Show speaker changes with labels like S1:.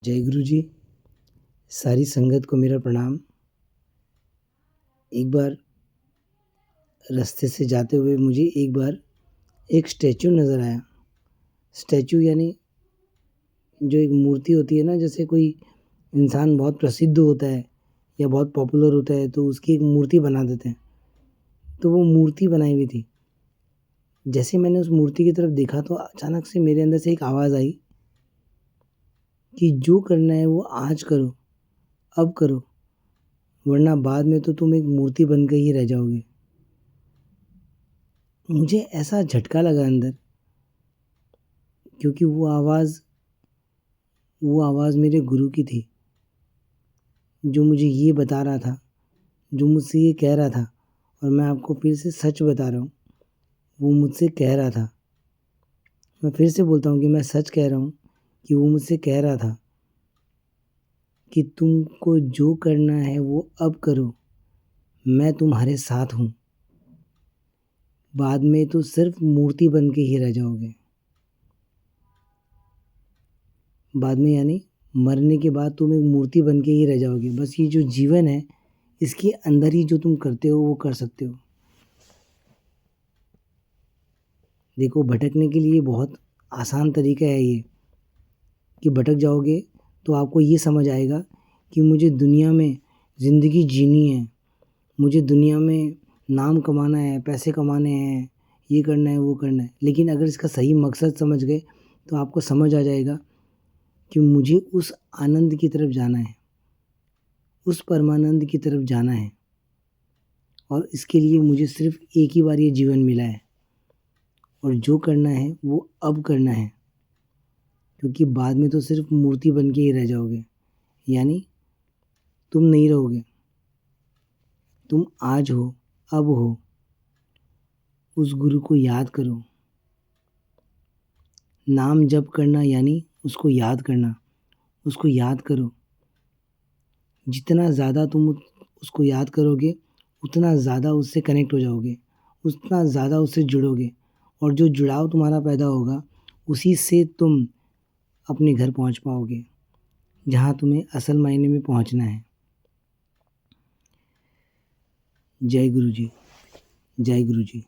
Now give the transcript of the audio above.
S1: जय गुरु जी। सारी संगत को मेरा प्रणाम। एक बार रास्ते से जाते हुए मुझे एक स्टैचू नज़र आया। स्टैचू यानी जो एक मूर्ति होती है ना, जैसे कोई इंसान बहुत प्रसिद्ध होता है या बहुत पॉपुलर होता है तो उसकी एक मूर्ति बना देते हैं। तो वो मूर्ति बनाई हुई थी। जैसे मैंने उस मूर्ति की तरफ देखा तो अचानक से मेरे अंदर से एक आवाज़ आई कि जो करना है वो आज करो, अब करो, वरना बाद में तो तुम एक मूर्ति बन के ही रह जाओगे। मुझे ऐसा झटका लगा अंदर, क्योंकि वो आवाज़ मेरे गुरु की थी, जो मुझे ये बता रहा था, जो मुझसे ये कह रहा था। और मैं आपको फिर से सच बता रहा हूँ, वो मुझसे कह रहा था। मैं फिर से बोलता हूँ कि मैं सच कह रहा हूँ कि वो मुझसे कह रहा था कि तुमको जो करना है वो अब करो, मैं तुम्हारे साथ हूँ। बाद में तो सिर्फ मूर्ति बन के ही रह जाओगे। बाद में यानी मरने के बाद तुम एक मूर्ति बन के ही रह जाओगे। बस ये जो जीवन है, इसके अंदर ही जो तुम करते हो वो कर सकते हो। देखो, भटकने के लिए बहुत आसान तरीका है ये, कि भटक जाओगे तो आपको ये समझ आएगा कि मुझे दुनिया में ज़िंदगी जीनी है, मुझे दुनिया में नाम कमाना है, पैसे कमाने हैं, ये करना है, वो करना है। लेकिन अगर इसका सही मकसद समझ गए तो आपको समझ आ जाएगा कि मुझे उस आनंद की तरफ जाना है, उस परमानंद की तरफ जाना है। और इसके लिए मुझे सिर्फ एक ही बार ये जीवन मिला है, और जो करना है वो अब करना है, क्योंकि बाद में तो सिर्फ मूर्ति बन के ही रह जाओगे। यानी तुम नहीं रहोगे, तुम आज हो, अब हो। उस गुरु को याद करो। नाम जप करना यानी उसको याद करना। उसको याद करो। जितना ज़्यादा तुम उसको याद करोगे, उतना ज़्यादा उससे कनेक्ट हो जाओगे, उतना ज़्यादा उससे जुड़ोगे। और जो जुड़ाव तुम्हारा पैदा होगा, उसी से तुम अपने घर पहुंच पाओगे, जहां तुम्हें असल मायने में पहुंचना है। जय गुरु जी। जय गुरु जी।